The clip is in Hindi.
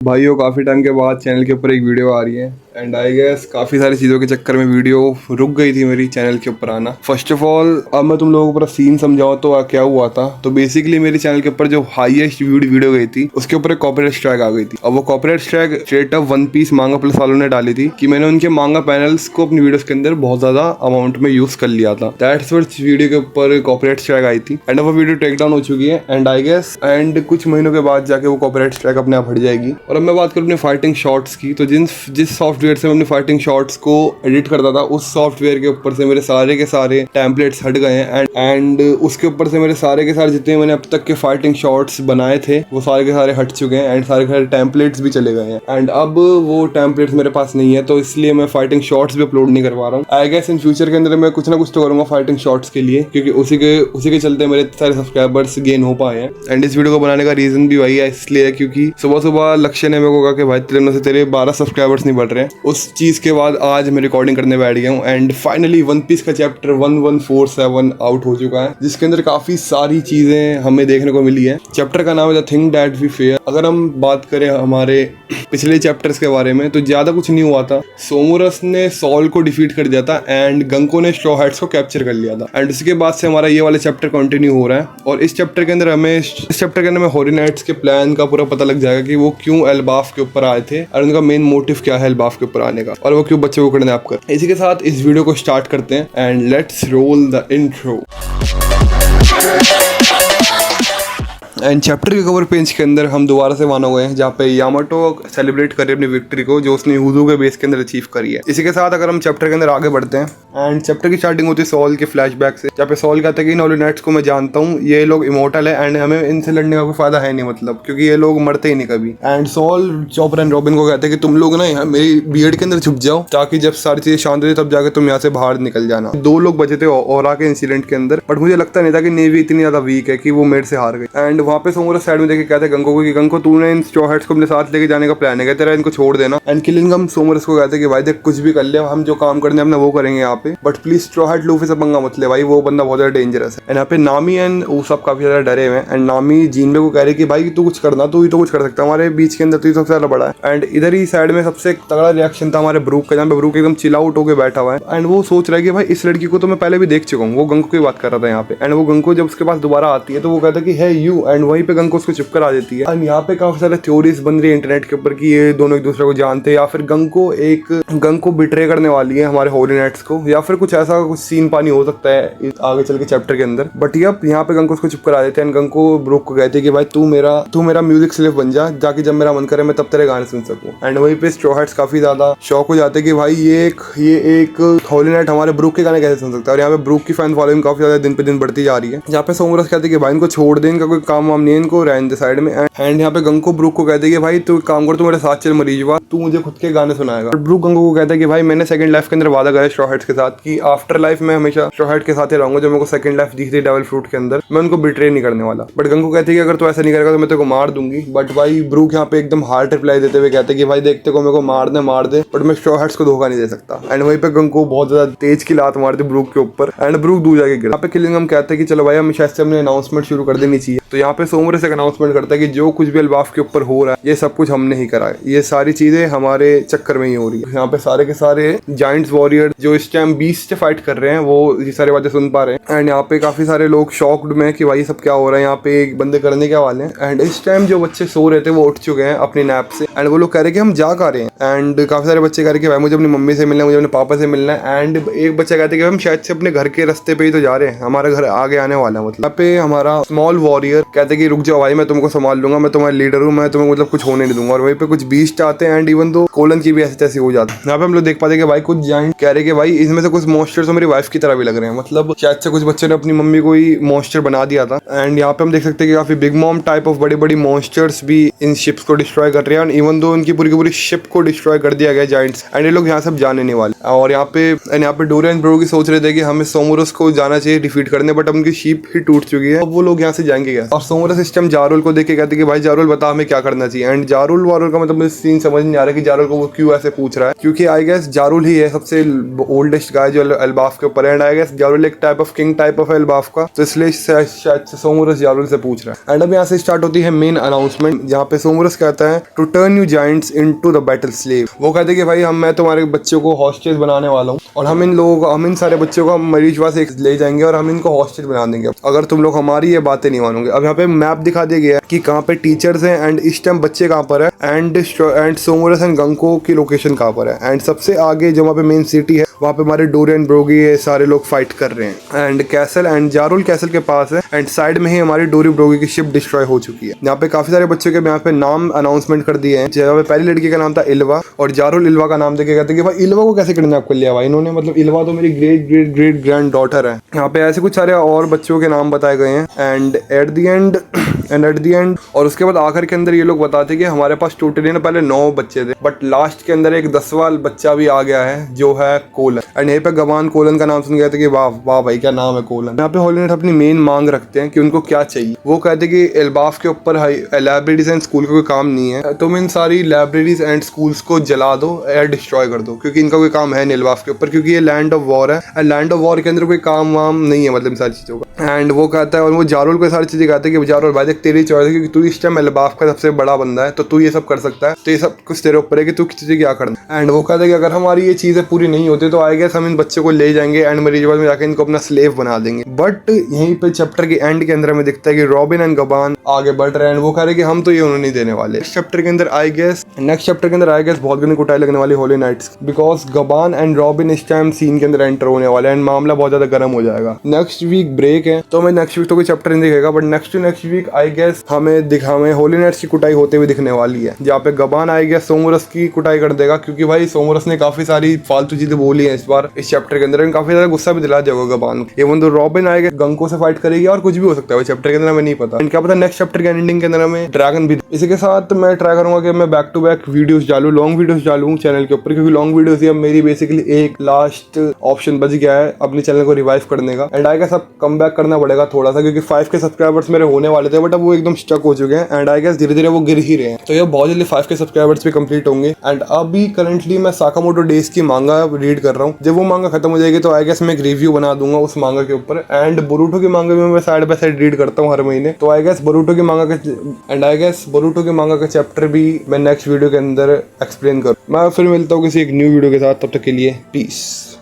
भाइयों काफ़ी टाइम के बाद चैनल के ऊपर एक वीडियो आ रही है एंड आई गेस काफ़ी सारी चीज़ों के चक्कर में वीडियो रुक गई थी मेरी चैनल के ऊपर आना। फर्स्ट ऑफ ऑल अब मैं तुम लोगों को पूरा सीन समझाऊं तो क्या हुआ था। तो बेसिकली मेरे चैनल के ऊपर जो हाईएस्ट वीडियो गई थी उसके ऊपर एक कॉपीराइट स्ट्राइक आ गई थी। अब वो copyright strike straight up One Piece Manga Plus वालों ने डाली थी कि मैंने उनके मांगा पैनल्स को अपनी वीडियोस के अंदर बहुत ज्यादा अमाउंट में यूज कर लिया था। दैट्स व्हाट वीडियो के ऊपर कॉपीराइट स्ट्राइक आई थी एंड अब वो वीडियो टेक डाउन हो चुकी है एंड आई गेस एंड कुछ महीनों के बाद जाके वो कॉपीराइट स्ट्राइक अपने आप हट जाएगी। और अब मैं बात करूँ अपनी फाइटिंग शॉट्स की, तो जिस सॉफ्टवेयर से मैं अपनी फाइटिंग शॉट्स को एडिट करता था उस सॉफ्टवेयर के ऊपर से मेरे सारे के सारे टेम्पलेट्स हट गए हैं एंड उसके ऊपर से मेरे सारे के सारे जितने मैंने अब तक के फाइटिंग शॉट्स बनाए थे वो सारे के सारे हट चुके हैं एंड सारे के सारे टेम्पलेट्स भी चले गए हैं एंड अब वो टेम्पलेट्स मेरे पास नहीं है, तो इसलिए मैं फाइटिंग शॉट्स भी अपलोड नहीं करवा रहा हूँ। आई गेस इन फ्यूचर के अंदर मैं कुछ ना कुछ तो करूंगा फाइटिंग शॉट्स के लिए, क्योंकि उसी के चलते मेरे सारे सब्सक्राइबर्स गेन हो पाए हैं एंड इस वीडियो को बनाने का रीजन भी वही है, इसलिए क्योंकि सुबह सुबह लक्ष्य ने मेरे को कहा कि भाई तेरे 12 सब्सक्राइबर्स नहीं बढ़ रहे हैं। उस चीज के बाद आज मैं रिकॉर्डिंग करने बैठ गया हूँ एंड फाइनली वन पीस का चैप्टर 1147 आउट हो चुका है, जिसके अंदर काफी सारी चीजें हमें देखने को मिली है। चैप्टर का नाम है the thing that we fear. अगर हम बात करें हमारे पिछले चैप्टर्स के बारे में तो ज्यादा कुछ नहीं हुआ था। सोमोरस ने सॉल को डिफीट कर दिया था एंड गंको ने स्ट्रॉ हैट्स को कैप्चर कर लिया था एंड उसके बाद से हमारा ये वाला चैप्टर कंटिन्यू हो रहा है। और इस चैप्टर के अंदर हमें होरी नाइट्स के प्लान का पूरा पता लग जाएगा कि वो क्यों एल्बाफ के ऊपर आए थे और उनका मेन मोटिव क्या है एल्बाफ के ऊपर आने का, और वो क्यों बच्चे को किडनैप कर। इसी के साथ इस वीडियो को स्टार्ट करते हैं and let's roll the intro. And chapter के कवर पेज के अंदर हम दोबारा से वहां हुए हैं जहाँ पे यामाटो सेलिब्रेट करे अपनी विक्ट्री को जो उसने हुजू के बेस के अंदर अचीव करी है। इसी के साथ अगर हम चैप्टर के अंदर आगे बढ़ते हैं एंड चैप्टर की स्टार्टिंग होती है सॉल के फ्लैशबैक से, जहाँ पे सॉल कहता है कि होली नाइट्स को मैं जानता हूँ, ये लोग इमोर्टल है एंड हमें इनसे लड़ने का कोई फायदा है नहीं, मतलब क्योंकि ये लोग मरते ही नहीं कभी। And Saul Chopper and Robin को कहते हैं कि तुम लोग ना यहाँ मेरी बियर्ड के अंदर छुप जाओ ताकि जब सारी चीजें शांत हो जाए तब जाकर तुम यहाँ से बाहर निकल जाना। 2 लोग बचे थे ओरा के इंसिडेंट के अंदर, बट मुझे लगता नहीं था कि नेवी इतनी ज्यादा वीक है कि वो मेरे से हार गई। एंड वहाँ पे सोमोरस साइड में देखे कहते हैं गंको को कि गंको तूने इन स्ट्रॉ हैट्स को अपने साथ लेके जाने का प्लान है, तेरा इनको छोड़ देना। एंड किलिंगम सोमोरस को कहते हैं कि भाई देख कुछ भी कर ले, हम जो काम करने अपना वो करेंगे यहाँ पे, but please straw hat Luffy से पंगा मत ले भाई, वो बंदा बहुत ज्यादा डेंजरस है। एंड यहाँ पे नामी एंड वो सब काफी ज्यादा डरे हुए हैं एंड नामी जीनबे को कह रही है कि भाई तू कुछ करना, तू ही तो कुछ कर सकता है हमारे बीच के अंदर, तू सबसे ज्यादा बड़ा है। एंड इधर ही साइड में सबसे तगड़ा रिएक्शन था हमारे ब्रूक का, जहाँ पे ब्रूक एकदम चिल आउट होकर बैठा हुआ है एंड वो सोच रहा है कि भाई इस लड़की को तो मैं पहले भी देख चुका हूँ। वो गंको की बात कर रहा था यहाँ पे एंड वो गंको जब उसके पास दोबारा आती है तो वो कहता है कि है यू, एंड वहीं पे गंको उसको चुप करा देती है। एंड यहाँ पे काफी सारे थ्योरीज बन रही है इंटरनेट के ऊपर कि ये दोनों एक दूसरे को जानते हैं या फिर गंको बिट्रे करने वाली है हमारे होली नाइट्स को, या फिर कुछ ऐसा कुछ सीन पानी हो सकता है आगे चल के चैप्टर के अंदर। बट यहाँ पे गंको उसको चुप करा देते हैं। गंको ब्रूक को कहते हैं कि भाई तू मेरा म्यूजिक स्लेव बन जा, जाके जब मेरा मन करे मैं तब तेरे गाने सुन सकूं। एंड वहीं पे स्ट्रॉ हैट्स काफी ज्यादा शौक हो जाते हैं कि भाई ये एक होली नाइट हमारे ब्रूक के गाने कैसे सुन सकता है। और यहाँ पे ब्रूक की फैन फॉलोइंग काफी ज्यादा दिन पे दिन बढ़ती जा रही है। जहाँ पे सोमोरस कहते हैं कि भाई इनको छोड़ दे, इनका कोई काम वाम नहीं है, इनको रहने दे साइड में। एंड यहाँ पे गंको ब्रूक को कहते हैं कि भाई तू काम कर, तू मेरे साथ चल मरीजवा, तू मुझे खुद के गाने सुनाएगा। ब्रूक गंको को कहता है कि भाई मैंने सेकंड लाइफ के अंदर वादा करा स्ट्रॉ हैट्स के साथ कि आफ्टर लाइफ में हमेशा स्ट्रॉ हैट के साथ ही रहूंगा। जब मेरे को सेकंड लाइफ दिखती डेविल फ्रूट के अंदर मैं उनको बिट्रे नहीं करने वाला। बट गंको कहती है कि अगर तू ऐसा नहीं करेगा तो मैं तेरे को मार दूंगी। बट भाई ब्रूक यहाँ पे एकदम हार्ड रिप्लाई देते हुए कहते हैं कि भाई देखते को मेरे को मार दे बट मैं स्ट्रॉ हैट्स को धोखा नहीं दे सकता। एंड वहीं पे गंको बहुत ज्यादा तेज की लात मारती ब्रूक के ऊपर एंड ब्रूक दूर जाके गिरा। यहाँ पे किलिंगम कहते हैं कि चलो भाई हम शायद से हमने अनाउंसमेंट शुरू कर देनी चाहिए। तो यहाँ पे सोमोरस एक अनाउंसमेंट करता है कि जो कुछ भी एल्बाफ के ऊपर हो रहा है ये सब कुछ हमने ही करा है, ये सारी चीजें हमारे चक्कर में ही हो रही है। यहाँ पे सारे के सारे जायंट्स वॉरियर जो इस टाइम बीस्ट से फाइट कर रहे हैं वो ये सारी बातें सुन पा रहे हैं। एंड यहाँ पे काफी सारे लोग शॉक्ड में कि भाई सब क्या हो रहा है, यहाँ पे एक बंदे करने क्या वाले हैं। एंड इस टाइम जो बच्चे सो रहे थे वो उठ चुके हैं अपनी नैप से एंड वो लोग कह रहे हैं कि हम जा कर रहे हैं। एंड काफी सारे बच्चे कह रहे हैं कि भाई मुझे अपनी मम्मी से मिलना है, मुझे अपने पापा से मिलना है। एंड एक बच्चा कहते हैं कि हम शायद से अपने घर के रास्ते पे ही तो जा रहे हैं, हमारा घर आगे आने वाला है। मतलब यहाँ पे हमारा स्मॉल वॉरियर कहते हैं कि रुक जाओ भाई मैं तुमको संभाल लूंगा, मैं तुम्हारा लीडर हूँ, मैं तुम्हें मतलब कुछ होने नहीं दूंगा। और वहीं पे कुछ बीस्ट आते हैं एंड इवन तो कोलन की भी ऐसी तैसी हो जाती है। यहाँ पे हम लोग देख पाते हैं कि भाई कुछ जायंट कह रहे हैं कि भाई इसमें से कुछ मॉन्स्टर्स तो मेरी वाइफ की तरह भी लग रहे हैं, मतलब शायद से कुछ बच्चों ने अपनी मम्मी को ही मॉन्स्टर बना दिया था। एंड यहाँ पे हम देख सकते हैं कि काफी बिग मॉम टाइप ऑफ बड़ी बड़ी मॉन्स्टर्स भी इन शिप्स को डिस्ट्रॉय कर रहे हैं। इवन दो उनकी पूरी की पूरी शिप को डिस्ट्रॉय कर दिया गया जायंट्स एंड ये लोग यहाँ सब जाने नहीं वाले। और यहाँ पे डोरियन ब्रो की सोच रहे थे कि हमें सोमोरस को जाना चाहिए डिफीट करने, बट अब उनकी शिप ही टूट चुकी है, अब वो लोग यहाँ से जाएंगे क्या। और सोमोरस इस टाइम जारुल को देख के कहते कि भाई जारुल बता हमें क्या करना चाहिए। एंड जारुल वारुल का मतलब सीन समझ नहीं आ रहा कि जारुल को वो क्यों ऐसे पूछ रहा है, क्योंकि आई गेस जारुल ही है सबसे ओल्डेस्ट गाय जो एल्बाफ के ऊपर है। एंड आई गेस जारुल एक type of king type of एल्बाफ का, तो इसलिए शायद सोमोरस जारुल से पूछ रहा है। एंड अब यहाँ से स्टार्ट होती है मेन अनाउंसमेंट, जहाँ पे सोमोरस कहता है to turn you giants into the battle slave. वो कहते हैं कि भाई मैं तुम्हारे बच्चों को हॉस्टेज बनाने वाला हूँ और हम इन सारे बच्चों को मरीजवा से ले जाएंगे और हम इनको हॉस्टेज बना देंगे अगर तुम लोग हमारी ये बातें नहीं मानोगे। अब यहाँ पे मैप दिखा दिया गया है कि कहाँ पे टीचर्स हैं एंड इस टाइम बच्चे कहाँ पर है एंड सोमोरस एंड गंको की लोकेशन कहाँ पर है। एंड सबसे आगे जो वहाँ पे मेन सिटी है वहाँ पे हमारे डोरियन ब्रोगी ये सारे लोग फाइट कर रहे हैं। एंड कैसल एंड जारुल कैसल के पास है एंड साइड में ही हमारी डोरी ब्रोगी की शिप डिस्ट्रॉय हो चुकी है। यहाँ पे काफी सारे बच्चों के यहाँ पे नाम अनाउंसमेंट कर दिए हैं। जहाँ पे पहली लड़की का नाम था इल्वा और जारुल इल्वा का नाम देके कहते हैं कि भाई इल्वा को कैसे किडनैप कर लिया भाई इन्होंने, मतलब इल्वा तो मेरी great great great grand daughter है। यहाँ पे ऐसे कुछ सारे और बच्चों के नाम बताए गए हैं। एंड एट द एंड और उसके बाद आखिर के अंदर ये लोग बताते कि हमारे पास टोटली ना पहले 9 बच्चे थे बट लास्ट के अंदर एक 10वां बच्चा भी आ गया है जो है कोलन। एंड यहीं पे गबान कोलन का नाम सुन गए थे कि वाह वाह भाई क्या नाम है कोलन। यहाँ पे होली नाइट अपनी मेन मांग रखते हैं कि उनको क्या चाहिए। वो कहते कि एल्बाफ के ऊपर लाइब्रेरीज एंड स्कूल का कोई काम नहीं है, तुम इन सारी लाइब्रेरीज एंड स्कूल्स को जला दो या डिस्ट्रॉय कर दो, क्योंकि इनका कोई काम है नहीं एल्बाफ के ऊपर, क्योंकि ये लैंड ऑफ वॉर है एंड लैंड ऑफ वॉर के अंदर कोई काम वाम नहीं है मतलब इन सारी चीजों का। एंड वो कहता है और वो जारुल को सारी चीजें कहते हैं कि जारुल भाई देख तेरी चॉइस है, क्योंकि तू इस टाइम एल्बाफ का सबसे बड़ा बंदा है तो तू ये सब कर सकता है, तो ये सब कुछ तेरे ऊपर है कि तू किसी क्या करना। एंड वो कहता है कि अगर हमारी ये चीजें पूरी नहीं होती तो आई गेस हम इन बच्चों को ले जाएंगे एंड मरीजबाद में जाकर इनको अपना स्लेव बना देंगे। बट यहीं पे चैप्टर के एंड के अंदर हमें दिखता है कि रॉबिन एंड गबान आगे बढ़ रहे हैं। वो कह रहे हैं कि हम तो ये उन्होंने नहीं देने वाले। नेक्स्ट चैप्टर के अंदर आई गेस बहुत गंदी कुटाई लगने वाली होली नाइट्स, बिकॉज गबान एंड रॉबिन इस टाइम सीन के अंदर एंटर होने वाले हैं एंड मामला बहुत ज्यादा गर्म हो जाएगा। नेक्स्ट वीक ब्रेक है तो हमें नेक्स्ट वीक तो कोई चैप्टर नहीं दिखेगा but next week I guess हमें होली नाइट्स की कुटाई होते हुए दिखने वाली है, जहाँ पे गबान आई गेस सोमोरस की कुटाई कर देगा, क्योंकि भाई सोमोरस ने काफी सारी फालतू चीजें बोली है इस बार इस चैप्टर के अंदर, काफी ज्यादा गुस्सा भी दिला जाएगा गबान। इवन तो रॉबिन आएगा गंको से फाइट करेगी और कुछ भी हो सकता है चैप्टर के अंदर, हमें नहीं पता। इनका पता नेक्स्ट चैप्टर के एंडिंग के अंदर हमें ड्रैगन भी। इसी के साथ मैं ट्राई करूंगा कि मैं बैक टू बैक वीडियोस डालूं, लॉन्ग वीडियोस डालूं चैनल के ऊपर, क्योंकि लॉन्ग वीडियोस ही अब मेरी बेसिकली एक लास्ट ऑप्शन बच गया है अपने चैनल को रिवाइव करने का। एंड आई गेस अब कम बैक करना पड़ेगा थोड़ा सा, क्योंकि 5 के सब्सक्राइबर्स मेरे होने वाले थे बट अब वो एकदम स्टक हो चुके हैं एंड आई गेस धीरे धीरे वो गिर ही रहे हैं, तो ये बहुत जल्दी 5 के सब्सक्राइबर्स भी कंप्लीट होंगे। एंड अभी करंटली मैं साकामोटो डेज की मांगा रीड कर रहा हूँ। जब वो मांगा खत्म हो जाएगी तो आई गेस मैं एक रिव्यू बना दूंगा उस मांगा के ऊपर। एंड बोरुटो की मांगा भी मैं साइड बाय साइड रीड करता हूँ हर महीने, तो आई गेस बोरुटो की मांगा का चैप्टर भी मैं नेक्स्ट वीडियो के अंदर एक्सप्लेन करूँ। मैं फिर मिलता हूँ किसी एक न्यू वीडियो के साथ, तब तक के लिए पीस।